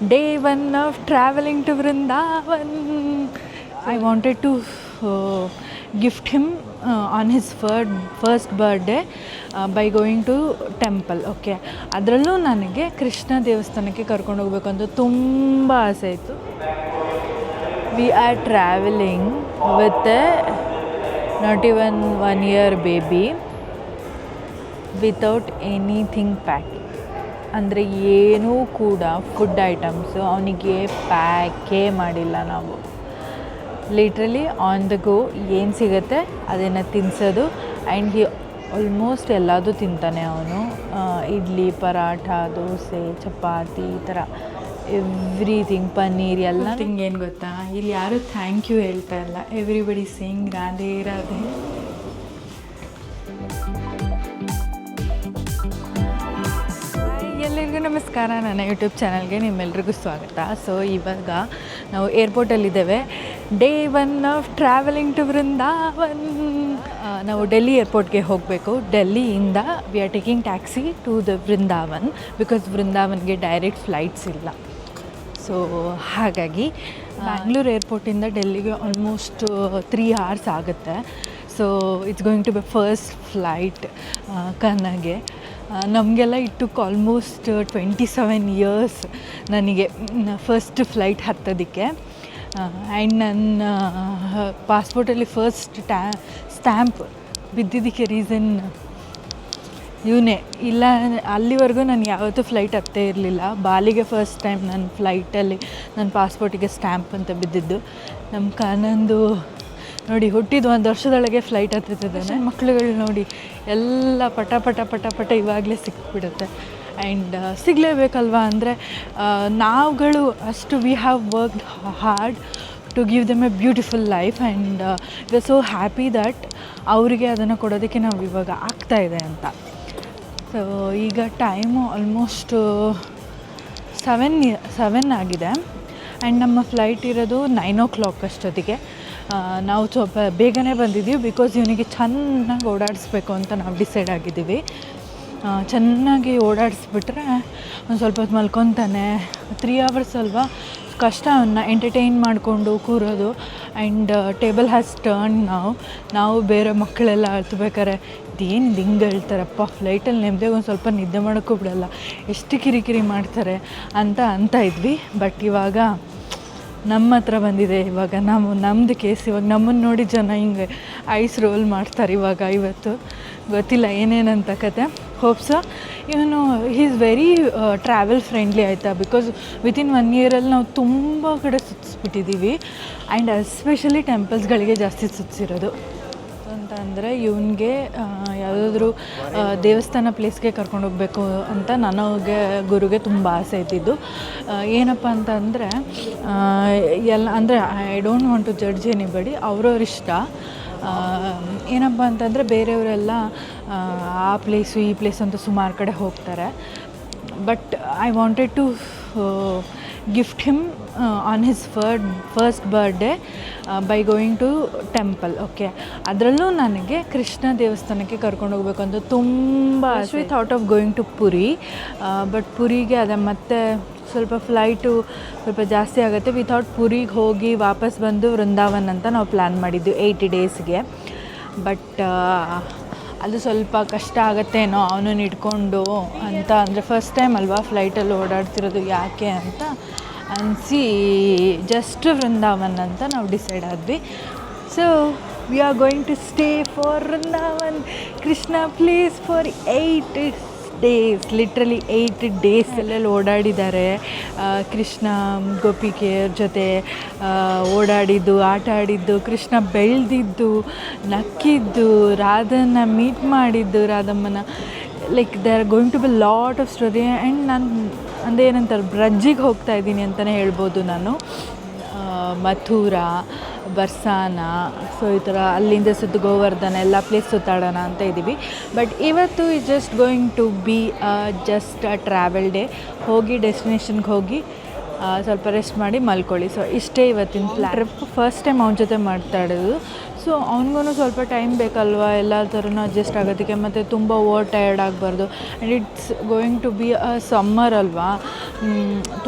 Day one of traveling to Vrindavan. I wanted to gift him on his first birthday by going to temple. Okay, ಅದರಲ್ಲೂ ನನಗೆ ಕೃಷ್ಣ ದೇವಸ್ಥಾನಕ್ಕೆ ಕರ್ಕೊಂಡು ಹೋಗ್ಬೇಕು ಅಂತ ತುಂಬ ಆಸೆ ಇತ್ತು. We are travelling with not even 1 year baby without anything packing. ಅಂದರೆ ಏನೂ ಕೂಡ ಫುಡ್ ಐಟಮ್ಸು ಅವನಿಗೆ ಪ್ಯಾಕೇ ಮಾಡಿಲ್ಲ ನಾವು. ಲಿಟ್ರಲಿ ಆನ್ ದ ಗೋ ಏನು ಸಿಗುತ್ತೆ ಅದನ್ನು ತಿನ್ನಿಸೋದು. ಆ್ಯಂಡ್ ಹಿ ಆಲ್ಮೋಸ್ಟ್ ಎಲ್ಲದೂ ತಿಂತಾನೆ ಅವನು. ಇಡ್ಲಿ, ಪರಾಠ, ದೋಸೆ, ಚಪಾತಿ, ಈ ಥರ ಎವ್ರಿಥಿಂಗ್, ಪನ್ನೀರ್ ಎಲ್ಲ. ಥಿಂಗ್ ಏನು ಗೊತ್ತಾ, ಇಲ್ಲಿ ಯಾರೂ ಥ್ಯಾಂಕ್ ಯು ಹೇಳ್ತಾ ಇಲ್ಲ. Everybody saying Radhe Radhe. ಎಲ್ಲರಿಗೂ ನಮಸ್ಕಾರ, ನನ್ನ ಯೂಟ್ಯೂಬ್ ಚಾನಲ್ಗೆ ನಿಮ್ಮೆಲ್ರಿಗೂ ಸ್ವಾಗತ. ಸೊ ಇವಾಗ ನಾವು ಏರ್ಪೋರ್ಟಲ್ಲಿದ್ದೇವೆ. Day one of travelling to Vrindavan. ನಾವು ಡೆಲ್ಲಿ ಏರ್ಪೋರ್ಟ್ಗೆ ಹೋಗಬೇಕು. ಡೆಲ್ಲಿಯಿಂದ we are taking taxi to the Vrindavan because ವೃಂದಾವನ್ಗೆ ಡೈರೆಕ್ಟ್ ಫ್ಲೈಟ್ಸ್ ಇಲ್ಲ. ಸೊ ಹಾಗಾಗಿ ಬ್ಯಾಂಗ್ಳೂರು ಏರ್ಪೋರ್ಟಿಂದ ಡೆಲ್ಲಿಗೆ ಆಲ್ಮೋಸ್ಟ್ 3 hours ಆಗುತ್ತೆ. So it's going to be first flight ಕನ್ನಗೆ. ನಮಗೆಲ್ಲ ಇಟ್ ಟುಕ್ ಆಲ್ಮೋಸ್ಟ್ 27 years ನನಗೆ ಫಸ್ಟ್ ಫ್ಲೈಟ್ ಹತ್ತೋದಕ್ಕೆ. ಆ್ಯಂಡ್ ನನ್ನ ಪಾಸ್ಪೋರ್ಟಲ್ಲಿ ಫಸ್ಟ್ ಸ್ಟ್ಯಾಂಪ್ ಬಿದ್ದಿದ್ದಕ್ಕೆ ರೀಸನ್ ಇವನೇ. ಇಲ್ಲ ಅಲ್ಲಿವರೆಗೂ ನಾನು ಯಾವತ್ತೂ ಫ್ಲೈಟ್ ಹತ್ತೇ ಇರಲಿಲ್ಲ. ಬಾಲಿಗೆ ಫಸ್ಟ್ ಟೈಮ್ ನನ್ನ ಫ್ಲೈಟಲ್ಲಿ ನನ್ನ ಪಾಸ್ಪೋರ್ಟಿಗೆ ಸ್ಟ್ಯಾಂಪ್ ಅಂತ ಬಿದ್ದಿದ್ದು. ನಮ್ಮ ಕಾನಂದು ನೋಡಿ, ಹುಟ್ಟಿದ 1 ವರ್ಷದೊಳಗೆ ಫ್ಲೈಟ್ ಹತ್ತಿದ್ದಾನೆ. ಮಕ್ಕಳುಗಳು ನೋಡಿ ಎಲ್ಲ ಪಟ ಪಟ ಪಟ ಪಟ ಇವಾಗಲೇ ಸಿಕ್ಬಿಡುತ್ತೆ. ಆ್ಯಂಡ್ ಸಿಗಲೇಬೇಕಲ್ವಾ. ಅಂದರೆ ನಾವುಗಳು ಅಷ್ಟು we have worked hard to give them a beautiful life. And we are so happy that ಅವರಿಗೆ ಅದನ್ನು ಕೊಡೋದಕ್ಕೆ ನಾವು ಇವಾಗ ಆಗ್ತಾಯಿದೆ ಅಂತ. ಸೊ ಈಗ ಟೈಮು ಆಲ್ಮೋಸ್ಟ್ 7 ಆಗಿದೆ. ಆ್ಯಂಡ್ ನಮ್ಮ ಫ್ಲೈಟ್ ಇರೋದು 9 o'clock ಅಷ್ಟೊತ್ತಿಗೆ. ನಾವು ಸ್ವಲ್ಪ ಬೇಗನೆ ಬಂದಿದ್ದೀವಿ ಬಿಕಾಸ್ ಇವನಿಗೆ ಚೆನ್ನಾಗಿ ಓಡಾಡಿಸ್ಬೇಕು ಅಂತ ನಾವು ಡಿಸೈಡ್ ಆಗಿದ್ದೀವಿ. ಚೆನ್ನಾಗಿ ಓಡಾಡಿಸ್ಬಿಟ್ರೆ ಒಂದು ಸ್ವಲ್ಪ ಹೊತ್ತು ಮಲ್ಕೊತಾನೆ. 3 hours ಅಲ್ವಾ, ಕಷ್ಟ ಅವನ್ನ ಎಂಟರ್ಟೈನ್ ಮಾಡಿಕೊಂಡು ಕೂರೋದು. And table has turned. ನಾವು ಬೇರೆ ಮಕ್ಕಳೆಲ್ಲ ಅಳ್ತ್ಬೇಕಾರೆ ಇದೇನು ಹಿಂಗೆ ಹೇಳ್ತಾರಪ್ಪ, ಫ್ಲೈಟಲ್ಲಿ ನೆಮ್ಮದಿಯಾಗಿ ಒಂದು ಸ್ವಲ್ಪ ನಿದ್ದೆ ಮಾಡೋಕ್ಕೂ ಬಿಡಲ್ಲ, ಎಷ್ಟು ಕಿರಿಕಿರಿ ಮಾಡ್ತಾರೆ ಅಂತ ಇದ್ವಿ. ಬಟ್ ಇವಾಗ ನಮ್ಮ ಹತ್ರ ಬಂದಿದೆ. ಇವಾಗ ನಮ್ಮದು ಕೇಸ್. ಇವಾಗ ನಮ್ಮನ್ನು ನೋಡಿ ಜನ ಹಿಂಗೆ ಐಸ್ ರೋಲ್ ಮಾಡ್ತಾರೆ ಇವತ್ತು. ಗೊತ್ತಿಲ್ಲ ಏನೇನಂತ ಕತೆ. ಹೋಪ್ಸ ಇವನು ಈಸ್ ವೆರಿ ಟ್ರಾವೆಲ್ ಫ್ರೆಂಡ್ಲಿ ಆಯಿತಾ. ಬಿಕಾಸ್ ವಿತಿನ್ 1 yeaರಲ್ಲಿ ನಾವು ತುಂಬ ಕಡೆ ಸುತ್ತಿಸ್ಬಿಟ್ಟಿದ್ದೀವಿ. ಆ್ಯಂಡ್ ಎಸ್ಪೆಷಲಿ ಟೆಂಪಲ್ಸ್ಗಳಿಗೆ ಜಾಸ್ತಿ ಸುತ್ತಿಸಿರೋದು. ಅಂತಂದರೆ ಇವನಿಗೆ ಯಾವುದಾದ್ರೂ ದೇವಸ್ಥಾನ ಪ್ಲೇಸ್ಗೆ ಕರ್ಕೊಂಡು ಹೋಗಬೇಕು ಅಂತ ನನಗೆ ಗುರುಗೆ ತುಂಬ ಆಸೆ ಇದ್ದಿದ್ದು. ಏನಪ್ಪ ಅಂತಂದರೆ ಎಲ್ಲ ಅಂದರೆ I don't want to judge anybody, ಅವ್ರವ್ರ ಇಷ್ಟ. ಏನಪ್ಪ ಅಂತಂದರೆ ಬೇರೆಯವರೆಲ್ಲ ಆ ಪ್ಲೇಸು ಈ ಪ್ಲೇಸ್ ಅಂತ ಸುಮಾರು ಕಡೆ ಹೋಗ್ತಾರೆ. But I wanted to gift him on his first birthday by going to temple. Okay, ಅದರಲ್ಲೂ ನನಗೆ ಕೃಷ್ಣ ದೇವಸ್ಥಾನಕ್ಕೆ ಕರ್ಕೊಂಡು ಹೋಗ್ಬೇಕು ಅಂತ ತುಂಬ ಆಸೆ. Thought of going to Puri. But ಪುರಿಗೆ ಅದೇ ಮತ್ತೆ ಸ್ವಲ್ಪ ಫ್ಲೈಟು ಸ್ವಲ್ಪ ಜಾಸ್ತಿ ಆಗುತ್ತೆ. ವಿಥೌಟ್ ಪುರಿಗೆ ಹೋಗಿ ವಾಪಸ್ ಬಂದು ವೃಂದಾವನ್ ಅಂತ ನಾವು ಪ್ಲ್ಯಾನ್ ಮಾಡಿದ್ವಿ 8 daysಗೆ. ಬಟ್ ಅದು ಸ್ವಲ್ಪ ಕಷ್ಟ ಆಗುತ್ತೇನೋ ಅವನನ್ನು ಇಟ್ಕೊಂಡು ಅಂತ. ಅಂದರೆ ಫಸ್ಟ್ ಟೈಮ್ ಅಲ್ವಾ ಫ್ಲೈಟಲ್ಲಿ ಓಡಾಡ್ತಿರೋದು, ಯಾಕೆ ಅಂತ ಅನಿಸಿ ಜಸ್ಟ್ ವೃಂದಾವನ್ ಅಂತ ನಾವು ಡಿಸೈಡ್ ಆದ್ವಿ. So we are going to stay for Vrindavan Krishna place for 8 days. Literally 8 days ಎಲ್ಲೆಲ್ಲಿ ಓಡಾಡಿದ್ದಾರೆ. ಕೃಷ್ಣ ಗೋಪಿಕೆಯರ ಜೊತೆ ಓಡಾಡಿದ್ದು, ಆಟ ಆಡಿದ್ದು, ಕೃಷ್ಣ ಬೆಳೆದಿದ್ದು, ನಕ್ಕಿದ್ದು, ರಾಧನ್ನ ಮೀಟ್ ಮಾಡಿದ್ದು, ರಾಧಮ್ಮನ. Like they are going to be lot of story. And ನಾನು ಅಂದೇನಂತಾರೆ ಬ್ರಜ್ಜಿಗೆ ಹೋಗ್ತಾ ಇದ್ದೀನಿ ಅಂತಲೇ ಹೇಳ್ಬೋದು ನಾನು. ಮಥುರಾ, ಬರ್ಸಾನ, ಸೊ ಈ ಥರ ಅಲ್ಲಿಂದ ಸುತ್ತು ಗೋವರ್ಧನ ಎಲ್ಲ ಪ್ಲೇಸ್ ಸುತ್ತಾಡೋಣ ಅಂತ ಇದ್ದೀವಿ. ಬಟ್ ಇವತ್ತು ಈ just going to be just a travel day. ಹೋಗಿ ಡೆಸ್ಟಿನೇಷನ್ಗೆ ಹೋಗಿ ಸ್ವಲ್ಪ ರೆಸ್ಟ್ ಮಾಡಿ ಮಲ್ಕೊಳ್ಳಿ. ಸೊ ಇಷ್ಟೇ ಇವತ್ತಿನ ಟ್ರಿಪ್. ಫಸ್ಟ್ ಟೈಮ್ ಅವನ ಜೊತೆ ಮಾತಾಡೋದು. ಸೊ ಅವ್ನಿಗೂ ಸ್ವಲ್ಪ ಟೈಮ್ ಬೇಕಲ್ವ ಎಲ್ಲ ಥರನೂ ಅಡ್ಜಸ್ಟ್ ಆಗೋದಕ್ಕೆ, ಮತ್ತು ತುಂಬ ಓವರ್ ಟಯರ್ಡ್ ಆಗಬಾರ್ದು. And it's going to be a summer ಅಲ್ವಾ,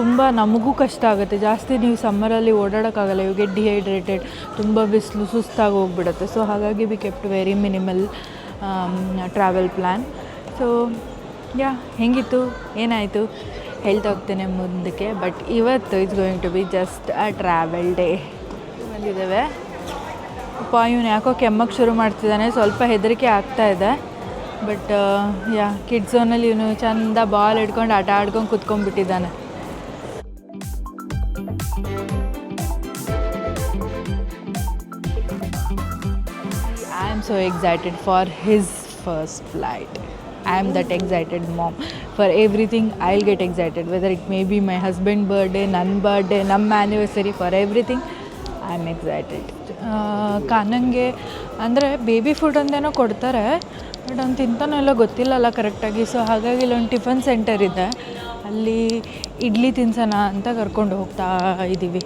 ತುಂಬ ನಮಗೂ ಕಷ್ಟ ಆಗುತ್ತೆ. ಜಾಸ್ತಿ ನೀವು ಸಮ್ಮರಲ್ಲಿ ಓಡಾಡೋಕ್ಕಾಗಲ್ಲ, ಯು ಗೆಟ್ ಡಿಹೈಡ್ರೇಟೆಡ್, ತುಂಬ ಬಿಸಿಲು ಸುಸ್ತಾಗಿ ಹೋಗ್ಬಿಡುತ್ತೆ. ಸೊ ಹಾಗಾಗಿ we kept very minimal travel plan. So ಹೆಂಗಿತ್ತು ಏನಾಯಿತು ಹೇಳ್ತಾ ಹೋಗ್ತೇನೆ ಮುಂದಕ್ಕೆ. ಬಟ್ ಇವತ್ತು it's going to be just a travel day. ಬಂದಿದ್ದೇವೆ. ಇವನು ಯಾಕೋ ಕೆಮ್ಮಕ್ಕೆ ಶುರು ಮಾಡ್ತಿದ್ದಾನೆ, ಸ್ವಲ್ಪ ಹೆದರಿಕೆ ಆಗ್ತಾಯಿದೆ. ಬಟ್ ಕಿಡ್ಸ್ ಝೋನಲ್ಲಿ ಇವನು ಚೆಂದ ಬಾಲ್ ಹಿಡ್ಕೊಂಡು ಆಟ ಆಡ್ಕೊಂಡು ಕೂತ್ಕೊಂಡ್ಬಿಟ್ಟಿದ್ದಾನೆ. I am so excited for his first flight. I am that excited mom. For everything I'll get excited, whether it may be my husband birthday, ನನ್ನ birthday, ನಮ್ಮ anniversary, for everything I am excited. ಕಾನಂಗೆ ಅಂದರೆ baby food ಒಂದೇನೋ ಕೊಡ್ತಾರೆ, but ಅವ್ನು ತಿಂತಾನೋ ಎಲ್ಲ ಗೊತ್ತಿಲ್ಲಲ್ಲ ಕರೆಕ್ಟಾಗಿ. So ಹಾಗಾಗಿ ಇಲ್ಲೊಂದು ಟಿಫನ್ ಸೆಂಟರ್ ಇದೆ, ಅಲ್ಲಿ ಇಡ್ಲಿ ತಿನ್ಸೋಣ ಅಂತ ಕರ್ಕೊಂಡು ಹೋಗ್ತಾ ಇದ್ದೀವಿ.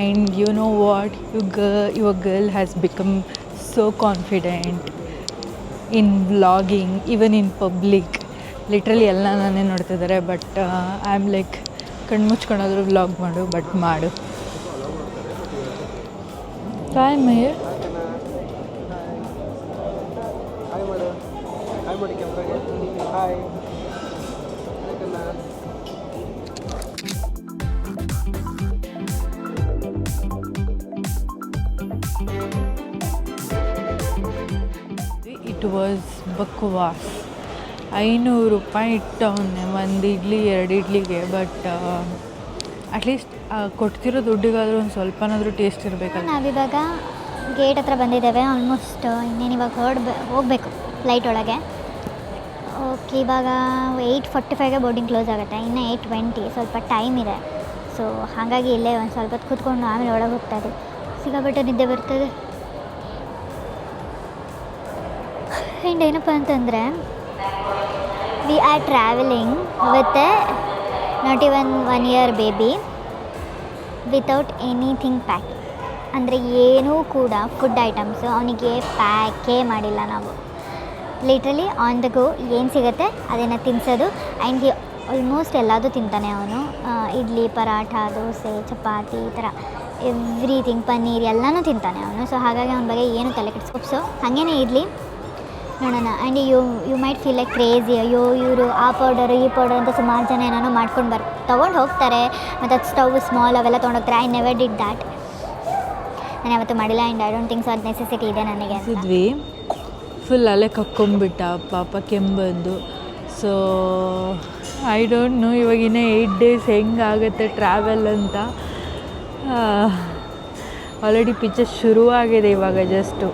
And you know what, your girl has become so confident in vlogging, even in public. Literally ಎಲ್ಲ ನಾನೇ ನೋಡ್ತಿದ್ದಾರೆ. ಬಟ್ ಐ ಆಮ್ ಲೈಕ್ ಕಣ್ಮುಚ್ಕೊಂಡಾದರೂ ವ್ಲಾಗ್ ಮಾಡು, ಬಟ್ ಮಾಡು. ಕಾಯ್ ಮೇ ಇಟ್ ವಾಸ್ ಬಕ್ವಾಸ್. 500 ರೂಪಾಯಿ ಇಟ್ಟವನ್ನೇ ಒಂದು ಇಡ್ಲಿ 2 ಇಡ್ಲಿಗೆ. ಬಟ್ ಅಟ್ಲೀಸ್ಟ್ ಕೊಡ್ತಿರೋ ದುಡ್ಡಿಗಾದರೂ ಒಂದು ಸ್ವಲ್ಪನಾದರೂ ಟೇಸ್ಟ್ ಇರಬೇಕಲ್ಲ. ನಾವಿವಾಗ ಗೇಟ್ ಹತ್ರ ಬಂದಿದ್ದೇವೆ. ಆಲ್ಮೋಸ್ಟ್ ಇನ್ನೇನು ಇವಾಗ ಹೋಗಬೇಕು ಫ್ಲೈಟ್ ಒಳಗೆ. ಓಕೆ, ಇವಾಗ 8:45ಗೆ ಬೋರ್ಡಿಂಗ್ ಕ್ಲೋಸ್ ಆಗುತ್ತೆ, ಇನ್ನು 8:20, ಸ್ವಲ್ಪ ಟೈಮ್ ಇದೆ. ಸೊ ಹಾಗಾಗಿ ಇಲ್ಲೇ ಒಂದು ಸ್ವಲ್ಪ ಹೊತ್ತು ಕೂತ್ಕೊಂಡು ಆಮೇಲೆ ಒಳಗೆ ಹೋಗ್ತಾಯಿದೆ. ಸಿಕ್ಕಾಪಟ್ಟೆ ನಿದ್ದೆ ಬರ್ತದೆ. ಆ್ಯಂಡ್ ಏನಪ್ಪ ಅಂತಂದರೆ, we are travelling with A not even 1 year baby without anything pack. ಅಂದರೆ ಏನೂ ಕೂಡ ಫುಡ್ ಐಟಮ್ಸು ಅವನಿಗೆ ಪ್ಯಾಕೇ ಮಾಡಿಲ್ಲ ನಾವು. ಲಿಟ್ರಲಿ ಆನ್ ದ ಗೋ ಏನು ಸಿಗುತ್ತೆ ಅದನ್ನು ತಿನ್ನಿಸೋದು. ಆ್ಯಂಡ್ ಆಲ್ಮೋಸ್ಟ್ ಎಲ್ಲದೂ ತಿಂತಾನೆ ಅವನು. ಇಡ್ಲಿ, ಪರಾಠ, ದೋಸೆ, ಚಪಾತಿ, ಈ ಥರ ಎವ್ರಿಥಿಂಗ್, ಪನ್ನೀರ್ ಎಲ್ಲನೂ ತಿಂತಾನೆ ಅವನು. ಸೊ ಹಾಗಾಗಿ ಅವನ ಬಗ್ಗೆ ಏನು ತಲೆ ಕೆಡಿಸ್ಕೊ. ಹಾಗೇ ಇರಲಿ, ನೋಡೋಣ. And you might feel like crazy. ಅಯ್ಯೋ ಇವರು ಆ ಪೌಡರು ಈ ಪೌಡರ್ ಅಂತ ಸುಮಾರು ಜನ ಏನಾರು ಮಾಡ್ಕೊಂಡು ತೊಗೊಂಡು ಹೋಗ್ತಾರೆ, ಮತ್ತು ಅದು ಸ್ಟವ್ ಸ್ಮಾಲ್ ಅವೆಲ್ಲ ತೊಗೊಂಡೋಗ್ತಾರೆ. I never did that. ನಾನು ಯಾವತ್ತೂ ಮಾಡಿಲ್ಲ. And I don't think so ಅದು ನೆಸೆಸಿಟಿ ಇದೆ ನನಗೆ ಇದ್ವಿ. ಫುಲ್ ಅಲ್ಲೇ ಕಕ್ಕೊಂಬಿಟ್ಟ ಪಾಪ, ಕೆಂಬಂದು. ಸೊ ಐ ಡೋಂಟ್ ನೋ ಇವಾಗಿನ 8 days ಹೆಂಗಾಗುತ್ತೆ ಟ್ರಾವೆಲ್ ಅಂತ. ಆಲ್ರೆಡಿ ಪಿಕ್ಚರ್ ಶುರುವಾಗಿದೆ ಇವಾಗ ಜಸ್ಟು.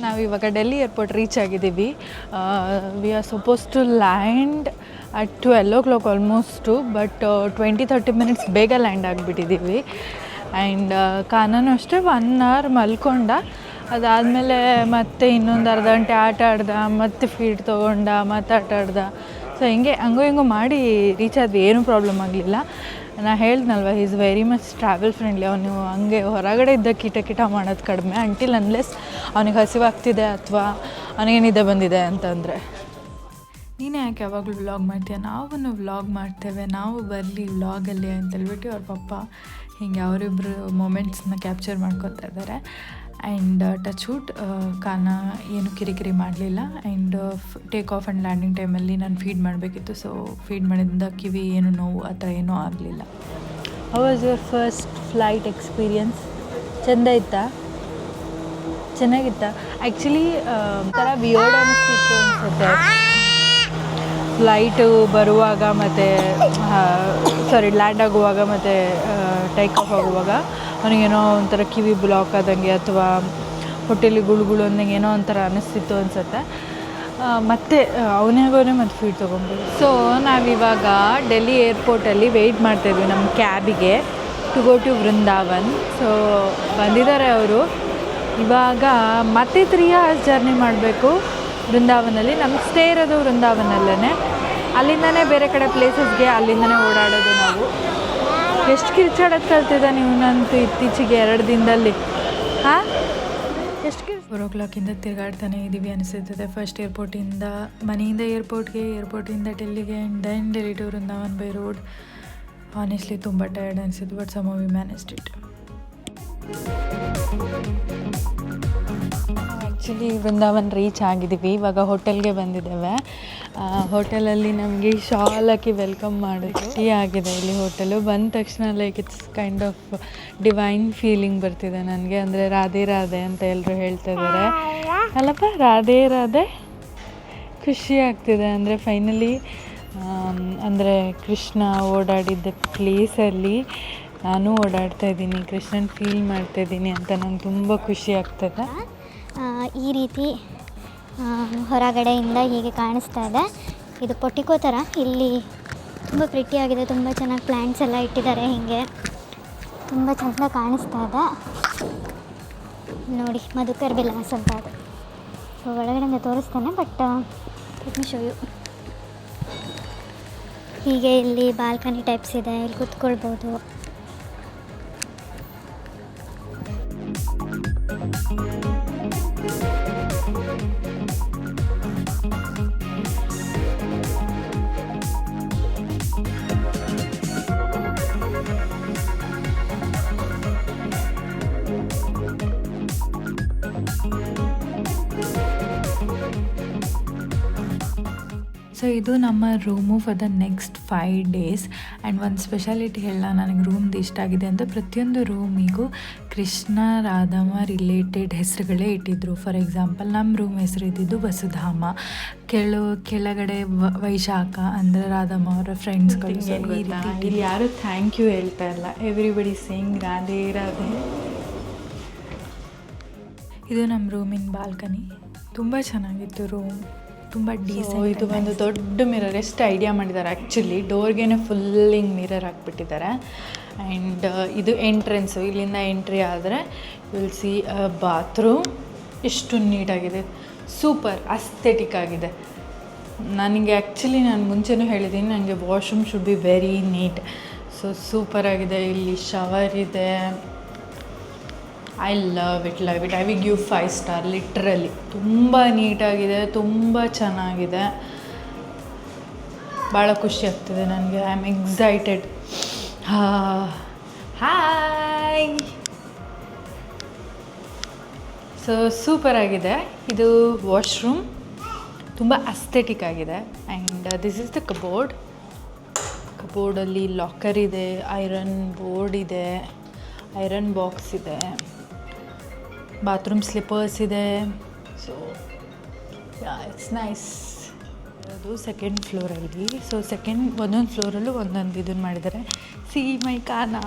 ನಾವಿವಾಗ ಡೆಲ್ಲಿ ಏರ್ಪೋರ್ಟ್ ರೀಚ್ ಆಗಿದ್ದೀವಿ. We are suppose to land at 12 o'clock almost. But 20-30 minutes ಬೇಗ ಲ್ಯಾಂಡ್ ಆಗಿಬಿಟ್ಟಿದ್ದೀವಿ. ಆ್ಯಂಡ್ ಕಾನೂನು ಅಷ್ಟೇ 1 hour ಮಲ್ಕೊಂಡ. ಅದಾದಮೇಲೆ ಮತ್ತೆ ಇನ್ನೊಂದು ಅರ್ಧ ಗಂಟೆ ಆಟ ಆಡ್ದ, ಮತ್ತೆ ಫೀಡ್ ತೊಗೊಂಡ, ಮತ್ತೆ ಆಟ ಆಡ್ದ. ಸೊ ಹಂಗೋ ಹಿಂಗೋ ಮಾಡಿ ರೀಚ್ ಆದ್ವಿ, ಏನೂ ಪ್ರಾಬ್ಲಮ್ ಆಗಲಿಲ್ಲ. ನಾನು ಹೇಳ್ದನಲ್ವ, is very much travel friendly. ಅವನು ಹಂಗೆ ಹೊರಗಡೆ ಇದ್ದ ಕಿಟ ಮಾಡೋದು ಕಡಿಮೆ, ಅಂಟಿಲ್ ಅನ್ಲೆಸ್ ಅವನಿಗೆ ಹಸಿವಾಗ್ತಿದೆ ಅಥವಾ ಅವನಿಗೇನಿದೆ ಬಂದಿದೆ ಅಂತಂದರೆ. ನೀನೇ ಯಾಕೆ ಯಾವಾಗಲೂ ವ್ಲಾಗ್ ಮಾಡ್ತೀಯ, ನಾವು ವ್ಲಾಗ್ ಮಾಡ್ತೇವೆ, ನಾವು ಬರಲಿ ವ್ಲಾಗಲ್ಲಿ ಅಂತೇಳ್ಬಿಟ್ಟು ಅವ್ರ ಪಪ್ಪ ಹೀಗೆ ಅವರಿಬ್ಬರು ಮೊಮೆಂಟ್ಸ್ನ ಕ್ಯಾಪ್ಚರ್ ಮಾಡ್ಕೊತಾ ಇದ್ದಾರೆ. ಆ್ಯಂಡ್ ಟಚ್ ವುಡ್ ಕಾನ ಏನು ಕಿರಿಕಿರಿ ಮಾಡಲಿಲ್ಲ. And take off and landing ಟೈಮಲ್ಲಿ ನಾನು ಫೀಡ್ ಮಾಡಬೇಕಿತ್ತು. ಸೊ ಫೀಡ್ ಮಾಡಿದಿಂದ ಕಿವಿ ಏನು ನೋವು ಆ ಥರ ಏನೂ ಆಗಲಿಲ್ಲ. How was your first flight experience? ಚೆಂದ ಇತ್ತಾ? ಚೆನ್ನಾಗಿತ್ತಾ? ಆ್ಯಕ್ಚುಲಿ ಥರ ವಿಯರ್ಡ್ ಅನಿಸ್ತಿತ್ತು ಅನಿಸುತ್ತೆ ಫ್ಲೈಟು ಬರುವಾಗ, ಮತ್ತು ಲ್ಯಾಂಡ್ ಆಗುವಾಗ, ಮತ್ತು ಟೇಕ್ ಆಫ್ ಆಗುವಾಗ ಅವನಿಗೇನೋ ಒಂಥರ ಕಿವಿ ಬ್ಲಾಕ್ ಆದಂಗೆ ಅಥವಾ ಹೊಟ್ಟೆಲಿ ಗುಳುಗುಳು ಅಂದಂಗೆ ಏನೋ ಒಂಥರ ಅನ್ನಿಸ್ತಿತ್ತು ಅನಿಸುತ್ತೆ. ಮತ್ತು ಅವನಿಗೋನೇ ಮತ್ತು ಫೀಡ್ ತೊಗೊಂಬೋದು. ಸೊ ನಾವಿವಾಗ ಡೆಲ್ಲಿ ಏರ್ಪೋರ್ಟಲ್ಲಿ ವೆಯ್ಟ್ ಮಾಡ್ತಾಯಿದ್ವಿ ನಮ್ಮ ಕ್ಯಾಬಿಗೆ to go to Vrindavan. So ಬಂದಿದ್ದಾರೆ ಅವರು. ಇವಾಗ ಮತ್ತೆ 3 hours ಜರ್ನಿ ಮಾಡಬೇಕು ವೃಂದಾವನಲ್ಲಿ. ನಮ್ಗೆ ಸ್ಟೇ ಇರೋದು ವೃಂದಾವನಲ್ಲೇ, ಅಲ್ಲಿಂದನೇ ಬೇರೆ ಕಡೆ ಪ್ಲೇಸಸ್ಗೆ ಅಲ್ಲಿಂದನೇ ಓಡಾಡೋದು ನಾವು. ಎಷ್ಟು ಕಿರ್ಚಾಡೋದು ಕಲ್ತಿದ್ದ ನೀವನಂತೂ ಇತ್ತೀಚೆಗೆ 2 ದಿನದಲ್ಲಿ. ಹಾಂ, ಎಷ್ಟು 4 o'clock ತಿರುಗಾಡ್ತಾನೆ ಇದ್ದೀವಿ ಅನಿಸುತ್ತದೆ. ಫಸ್ಟ್ ಏರ್ಪೋರ್ಟಿಂದ ಮನೆಯಿಂದ ಏರ್ಪೋರ್ಟ್ಗೆ, ಏರ್ಪೋರ್ಟಿಂದ ಡೆಲ್ಲಿಗೆ, and then Delhi to Vrindavan by road. Honestly ತುಂಬ ಟಯರ್ಡ್ ಅನಿಸಿದ್ದು, but some we managed it. Actually Vrindavan reach ಆಗಿದ್ದೀವಿ. ಇವಾಗ ಹೋಟೆಲ್ಗೆ ಬಂದಿದ್ದೇವೆ. ಹೋಟೆಲಲ್ಲಿ ನಮಗೆ ಶಾಲ್ ಹಾಕಿ ವೆಲ್ಕಮ್ ಮಾಡೋದು ಆಗಿದೆ. ಇಲ್ಲಿ ಹೋಟೆಲು ಬಂದ ತಕ್ಷಣ like it's kind of divine feeling ಬರ್ತಿದೆ ನನಗೆ. ಅಂದರೆ ರಾಧೆ ರಾಧೆ ಅಂತ ಎಲ್ಲರೂ ಹೇಳ್ತಾ ಇದ್ದಾರೆ ಅಲ್ಲಪ್ಪ, ರಾಧೆ ರಾಧೆ. ಖುಷಿ ಆಗ್ತಿದೆ. ಅಂದರೆ ಫೈನಲಿ ಅಂದರೆ ಕೃಷ್ಣ ಓಡಾಡಿದ್ದ ಪ್ಲೇಸಲ್ಲಿ ನಾನು ಓಡಾಡ್ತಾ ಇದ್ದೀನಿ, ಕೃಷ್ಣನ್ ಫೀಲ್ ಮಾಡ್ತಾಯಿದ್ದೀನಿ ಅಂತ ನಂಗೆ ತುಂಬ ಖುಷಿ ಆಗ್ತದೆ. ಈ ರೀತಿ ಹೊರಗಡೆಯಿಂದ ಹೀಗೆ ಕಾಣಿಸ್ತಾ ಇದೆ. ಇದು ಪೊಟಿಕೋ ಥರ. ಇಲ್ಲಿ ತುಂಬ ಪ್ರಿಟಿಯಾಗಿದೆ, ತುಂಬ ಚೆನ್ನಾಗಿ ಪ್ಲ್ಯಾಂಟ್ಸ್ ಎಲ್ಲ ಇಟ್ಟಿದ್ದಾರೆ. ಹೀಗೆ ತುಂಬ ಚೆಂದ ಕಾಣಿಸ್ತಾ ಇದೆ ನೋಡಿ. ಮಧುಕರ್ ವಿಲಾಸ್ ಅಂತ ಅದು. ಸೊ ಒಳಗಡೆಯಿಂದ ತೋರಿಸ್ತೇನೆ, but let me show you. ಹೀಗೆ ಇಲ್ಲಿ ಬಾಲ್ಕನಿ ಟೈಪ್ಸ್ ಇದೆ, ಇಲ್ಲಿ ಕೂತ್ಕೊಳ್ಬೋದು. ಸೊ ಇದು ನಮ್ಮ room for the next 5 days. And ಒಂದು ಸ್ಪೆಷಾಲಿಟಿ ಹೇಳ, ನನಗೆ ರೂಮ್ದು ಇಷ್ಟ ಆಗಿದೆ ಅಂತ ಪ್ರತಿಯೊಂದು ರೂಮಿಗೂ ಕೃಷ್ಣ ರಾಧಮ್ಮ ರಿಲೇಟೆಡ್ ಹೆಸರುಗಳೇ ಇಟ್ಟಿದ್ರು. ಫಾರ್ ಎಕ್ಸಾಂಪಲ್ ನಮ್ಮ ರೂಮ್ ಹೆಸರು ಇದ್ದಿದ್ದು ವಸುಧಾಮ, ಕೆಳಗಡೆ ವೈಶಾಖ ಅಂದರೆ ರಾಧಮ್ಮ ಅವರ ಫ್ರೆಂಡ್ಸ್ಗಳು. ಇಲ್ಲಿ ಯಾರು ಥ್ಯಾಂಕ್ ಯು ಹೇಳ್ತಾ ಇಲ್ಲ, ಎವ್ರಿಬಡಿ ಸೇಯಿಂಗ್ ರಾಧೆ ರಾಧೆ. ಇದು ನಮ್ಮ ರೂಮಿನ ಬಾಲ್ಕನಿ. ತುಂಬ ಚೆನ್ನಾಗಿತ್ತು ರೂಮ್, ತುಂಬ ಡೀಸೆಂಟ್. ಇದು ಒಂದು ದೊಡ್ಡ ಮಿರರ್. ಎಷ್ಟು ಐಡಿಯಾ ಮಾಡಿದ್ದಾರೆ ಆ್ಯಕ್ಚುಲಿ. ಡೋರ್ಗೇ ಫುಲ್ ಹಿಂಗೆ ಮಿರರ್ ಹಾಕ್ಬಿಟ್ಟಿದ್ದಾರೆ. ಆ್ಯಂಡ್ ಇದು ಎಂಟ್ರೆನ್ಸು. ಇಲ್ಲಿಂದ ಎಂಟ್ರಿ ಆದರೆ ವಿಲ್ ಸಿ ಬಾತ್ರೂಮ್. ಎಷ್ಟು ನೀಟಾಗಿದೆ, ಸೂಪರ್ ಅಸ್ಥೆಟಿಕ್ ಆಗಿದೆ. ನನಗೆ ಆ್ಯಕ್ಚುಲಿ ನಾನು ಮುಂಚೆನೂ ಹೇಳಿದ್ದೀನಿ, ನನಗೆ washroom should be very neat. So ಸೂಪರಾಗಿದೆ. ಇಲ್ಲಿ ಶವರ್ ಇದೆ. I love it. I will give 5 star literally. ತುಂಬ ನೀಟಾಗಿದೆ, ತುಂಬ ಚೆನ್ನಾಗಿದೆ. ಭಾಳ ಖುಷಿ ಆಗ್ತಿದೆ ನನಗೆ. I am excited. Hi. So ಸೂಪರಾಗಿದೆ. ಇದು ವಾಶ್ರೂಮ್ ತುಂಬ ಅಸ್ಥೆಟಿಕ್ ಆಗಿದೆ. And this is the cupboard. ಕಬೋರ್ಡಲ್ಲಿ ಲಾಕರ್ ಇದೆ, ಐರನ್ ಬೋರ್ಡ್ ಇದೆ, ಐರನ್ ಬಾಕ್ಸ್ ಇದೆ, ಬಾತ್ರೂಮ್ ಸ್ಲಿಪ್ಪರ್ಸ್ ಇದೆ. So it's nice. ಅದು 2nd ಫ್ಲೋರಲ್ಲಿ. ಸೊ ಒಂದೊಂದು ಫ್ಲೋರಲ್ಲೂ ಒಂದೊಂದು ಇದನ್ನು ಮಾಡಿದ್ದಾರೆ. See my Kanha.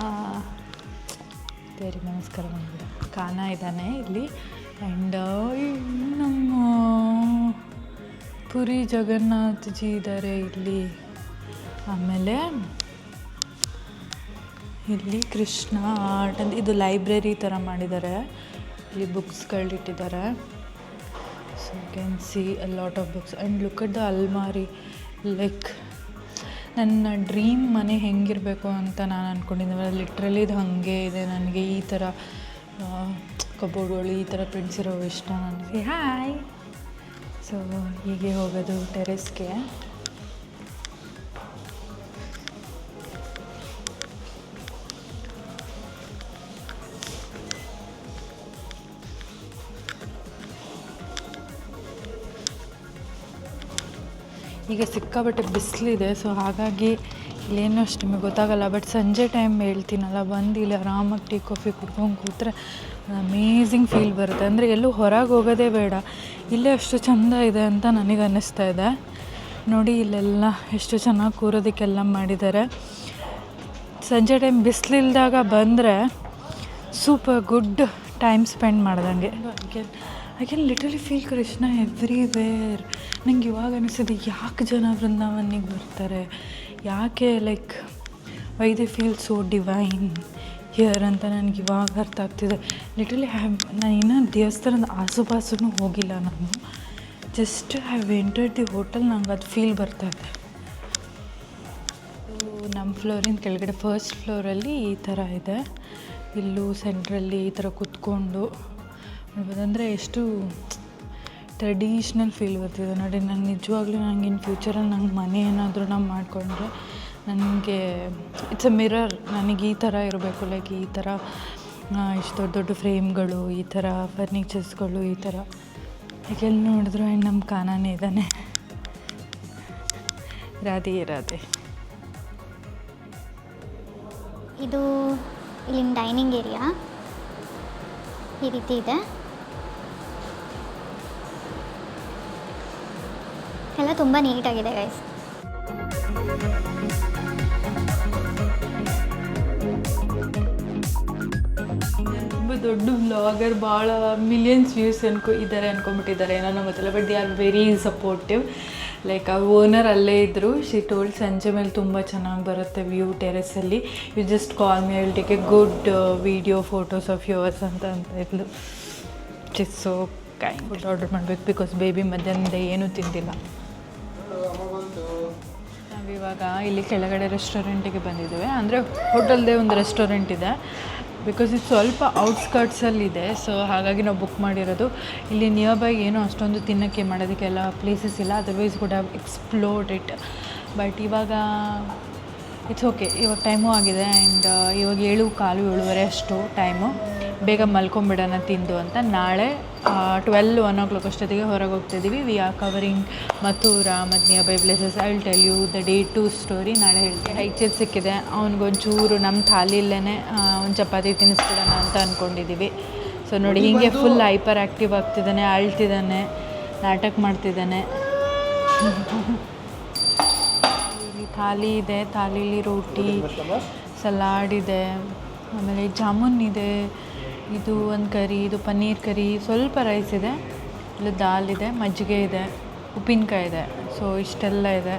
ದೇವ್ರಿಗೆ ನಮಸ್ಕಾರ ಮಾಡಿಬಿಡ. ಕಾನಾ ಇದ್ದಾನೆ ಇಲ್ಲಿ. ಆ್ಯಂಡ್ ನಮ್ಮ ಪುರಿ ಜಗನ್ನಾಥ್ ಜಿ ಇದ್ದಾರೆ ಇಲ್ಲಿ. ಆಮೇಲೆ ಇಲ್ಲಿ ಕೃಷ್ಣ ಆರ್ಟ್ ಅಂತ ಇದು ಲೈಬ್ರರಿ ಥರ ಮಾಡಿದ್ದಾರೆ. ಇಲ್ಲಿ ಬುಕ್ಸ್ಗಳಿಟ್ಟಿದ್ದಾರೆ. So you can see a lot of books. And look at the ಅಲ್ಮಾರಿ. ಲೈಕ್ ನನ್ನ ಡ್ರೀಮ್ ಮನೆ ಹೆಂಗಿರಬೇಕು ಅಂತ ನಾನು ಅಂದ್ಕೊಂಡಿದ್ದೆ. ಲಿಟ್ರಲಿ ಇದು ಹಾಗೆ ಇದೆ. ನನಗೆ ಈ ಥರ ಕಬೋರ್ಡ್ಗಳು, ಈ ಥರ ಪ್ರಿಂಟ್ಸ್ ಇರೋ ಇಷ್ಟ ನನಗೆ. ಹಾಯ್. ಸೊ ಹೀಗೆ ಹೋಗೋದು ಟೆರೆಸ್ಗೆ. ಈಗ ಸಿಕ್ಕಾಬಟ್ಟೆ ಬಿಸಿಲಿದೆ. ಸೊ ಹಾಗಾಗಿ ಇಲ್ಲೇನೋ ಅಷ್ಟು ನಿಮಗೆ ಗೊತ್ತಾಗಲ್ಲ. ಬಟ್ ಸಂಜೆ ಟೈಮ್ ಹೇಳ್ತೀನಲ್ಲ, ಬಂದು ಇಲ್ಲಿ ಆರಾಮಾಗಿ ಟೀ ಕಾಫಿ ಕುಡ್ಕೊಂಡು ಕೂತ್ರೆ ಅಮೇಝಿಂಗ್ ಫೀಲ್ ಬರುತ್ತೆ. ಅಂದರೆ ಎಲ್ಲೂ ಹೊರಗೆ ಹೋಗೋದೇ ಬೇಡ, ಇಲ್ಲೇ ಅಷ್ಟು ಚೆಂದ ಇದೆ ಅಂತ ನನಗೆ ಅನ್ನಿಸ್ತಾ ಇದೆ. ನೋಡಿ ಇಲ್ಲೆಲ್ಲ ಎಷ್ಟು ಚೆನ್ನಾಗಿ ಕೂರೋದಕ್ಕೆಲ್ಲ ಮಾಡಿದ್ದಾರೆ. ಸಂಜೆ ಟೈಮ್ ಬಿಸಿಲಿಲ್ದಾಗ ಬಂದರೆ ಸೂಪರ್ ಗುಡ್ ಟೈಮ್ ಸ್ಪೆಂಡ್ ಮಾಡ್ದಂಗೆ. I can literally feel Krishna everywhere. ನಂಗೆ ಇವಾಗ ಅನಿಸಿದೆ ಯಾಕೆ ಜನ ಬೃಂದಾವನಿಗೆ ಬರ್ತಾರೆ, ಯಾಕೆ like why they feel so divine here ಅಂತ ನನಗೆ ಇವಾಗ ಅರ್ಥ ಆಗ್ತಿದೆ. ಲಿಟರಲಿ ನಾನು ಇನ್ನೂ ದೇವಸ್ಥಾನದ ಆಸುಪಾಸೂ ಹೋಗಿಲ್ಲ. ನಾನು just have entered the hotel, ನಂಗೆ ಅದು ಫೀಲ್ ಬರ್ತಾಯಿದೆ. ನಮ್ಮ ಫ್ಲೋರಿನ ಕೆಳಗಡೆ ಫಸ್ಟ್ ಫ್ಲೋರಲ್ಲಿ ಈ ಥರ ಇದೆ. ಇಲ್ಲೂ ಸೆಂಟ್ರಲ್ಲಿ ಈ ಥರ ಕೂತ್ಕೊಂಡು ನೋಡ್ಬೋದಂದರೆ ಎಷ್ಟು ಟ್ರೆಡಿಷ್ನಲ್ ಫೀಲ್ ಬರ್ತಿದೆ ನೋಡಿ. ನಂಗೆ ನಿಜವಾಗ್ಲೂ ನಂಗೆ ಇನ್ ಫ್ಯೂಚರಲ್ಲಿ ನಂಗೆ ಮನೆ ಏನಾದರೂ ನಾವು ಮಾಡಿಕೊಂಡ್ರೆ ನನಗೆ ಇಟ್ಸ್ ಅ ಮಿರರ್. ನನಗೆ ಈ ಥರ ಇರಬೇಕು, ಲೈಕ್ ಈ ಥರ ಇಷ್ಟು ದೊಡ್ಡ ದೊಡ್ಡ ಫ್ರೇಮ್ಗಳು, ಈ ಥರ ಫರ್ನಿಚರ್ಸ್ಗಳು, ಈ ಥರ ಈಗ ಎಲ್ಲಿ ನೋಡಿದ್ರು ಆ್ಯಂಡ್ ನಮ್ಮ ಕಾನಾನೇ ಇದ್ದಾನೆ, ರಾಧೆ. ಇದು ಇಲ್ಲಿನ ಡೈನಿಂಗ್ ಏರಿಯಾ ಈ ರೀತಿ ಇದೆ. ಎಲ್ಲ ತುಂಬ ನೀಟಾಗಿದೆ ಗೈಸ್. ತುಂಬ ದೊಡ್ಡ ವ್ಲಾಗರ್, ಭಾಳ ಮಿಲಿಯನ್ಸ್ ವ್ಯೂಸ್ ಇದ್ದಾರೆ ಅನ್ಕೊಂಬಿಟ್ಟಿದ್ದಾರೆ, ಏನೋ ಗೊತ್ತಿಲ್ಲ. But they are very supportive. Like ಆ ಓನರ್ ಅಲ್ಲೇ ಇದ್ದರು. ಶಿ ಟೋಲ್ಡ್ ಸಂಜೆ ಮೇಲೆ ತುಂಬ ಚೆನ್ನಾಗಿ ಬರುತ್ತೆ ವ್ಯೂ ಟೆರೆಸಲ್ಲಿ, you just call me, I will take a good video photos of yours ಅಂತ ಇದ್ಲು. It's so kind. Food order ಮಾಡಬೇಕು ಬಿಕಾಸ್ ಬೇಬಿ ಮಧ್ಯಾಹ್ನದಿಂದ ಏನೂ ತಿಂದಿಲ್ಲ. ನಾವಿವಾಗ ಇಲ್ಲಿ ಕೆಳಗಡೆ ರೆಸ್ಟೋರೆಂಟಿಗೆ ಬಂದಿದ್ದೇವೆ. ಅಂದರೆ ಹೋಟೆಲ್ದೇ ಒಂದು ರೆಸ್ಟೋರೆಂಟ್ ಇದೆ, ಬಿಕಾಸ್ ಇದು ಸ್ವಲ್ಪ ಔಟ್ಸ್ಕರ್ಟ್ಸಲ್ಲಿದೆ. ಸೊ ಹಾಗಾಗಿ ನಾವು ಬುಕ್ ಮಾಡಿರೋದು. ಇಲ್ಲಿ ನಿಯರ್ ಬೈ ಏನೋ ಅಷ್ಟೊಂದು ತಿನ್ನೋಕ್ಕೆ ಮಾಡೋದಕ್ಕೆಲ್ಲ ಪ್ಲೇಸಸ್ ಇಲ್ಲ, otherwise would have explored it. But ಇವಾಗ ಇಟ್ಸ್ ಓಕೆ, ಇವಾಗ ಟೈಮು ಆಗಿದೆ. ಆ್ಯಂಡ್ ಇವಾಗ 7:15 ಅಷ್ಟು ಟೈಮು. ಬೇಗ ಮಲ್ಕೊಂಬಿಡೋಣ ತಿಂದು ಅಂತ. ನಾಳೆ 1 o'clock ಅಷ್ಟೊತ್ತಿಗೆ ಹೊರಗೆ ಹೋಗ್ತಿದ್ದೀವಿ. ವಿ ಆರ್ ಕವರಿಂಗ್ ಮಥುರಾ ಮತ್ತು nearby places. I will tell you the day 2 story ನಾಳೆ ಹೇಳ್ತೀನಿ. ಹೈಚೇರ್ ಸಿಕ್ಕಿದೆ, ಅವ್ನಿಗೊಂಚೂರು ನಮ್ಮ ಥಾಲಿಯಲ್ಲೇ ಒಂದು ಚಪಾತಿ ತಿನ್ನಿಸ್ಬಿಡೋಣ ಅಂತ ಅಂದ್ಕೊಂಡಿದ್ದೀವಿ. ಸೊ ನೋಡಿ, ಹೀಗೆ ಫುಲ್ ಹೈಪರ್ ಆ್ಯಕ್ಟಿವ್ ಆಗ್ತಿದ್ದಾನೆ, ಅಳ್ತಿದ್ದಾನೆ, ನಾಟಕ ಮಾಡ್ತಿದ್ದಾನೆ. ಇಲ್ಲಿ ಥಾಲಿ ಇದೆ, ಥಾಲೀಲಿ ರೋಟಿ, ಸಲಾಡ್ ಇದೆ, ಆಮೇಲೆ ಜಾಮೂನ್ ಇದೆ, ಇದು ಒಂದು ಕರಿ, ಇದು ಪನ್ನೀರ್ ಕರಿ, ಸ್ವಲ್ಪ ರೈಸ್ ಇದೆ, ಇಲ್ಲಿ ದಾಲ್ ಇದೆ, ಮಜ್ಜಿಗೆ ಇದೆ, ಉಪ್ಪಿನಕಾಯಿ ಇದೆ. ಸೊ ಇಷ್ಟೆಲ್ಲ ಇದೆ.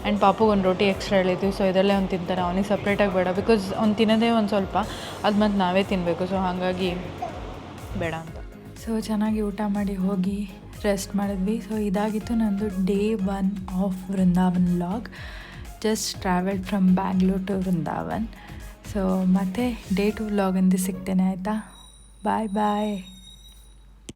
ಆ್ಯಂಡ್ ಪಾಪುಗೆ ಒಂದು ರೋಟಿ ಎಕ್ಸ್ಟ್ರಾ ಹೇಳಿದ್ವಿ. ಸೊ ಇದರಲ್ಲೇ ಅವ್ನು ತಿಂತಾನೆ, ಅವನಿಗೆ ಸಪ್ರೇಟಾಗಿ ಬೇಡ. ಬಿಕಾಸ್ ಅವ್ನು ತಿನ್ನೋದೇ ಒಂದು ಸ್ವಲ್ಪ, ಅದು ಮತ್ತು ನಾವೇ ತಿನ್ನಬೇಕು. ಸೊ ಹಾಗಾಗಿ ಬೇಡ ಅಂತ. ಸೊ ಚೆನ್ನಾಗಿ ಊಟ ಮಾಡಿ ಹೋಗಿ ರೆಸ್ಟ್ ಮಾಡಿದ್ವಿ. ಸೊ ಇದಾಗಿತ್ತು ನಂದು day 1 of Vrindavan vlog. Just travelled from Bangalore to Vrindavan. So ಮತ್ತೆ ಡೇ 2 ವ್ಲಾಗಿಂದ ಸಿಗ್ತೇನೆ, ಆಯಿತಾ? ಬಾಯ್ ಬಾಯ್.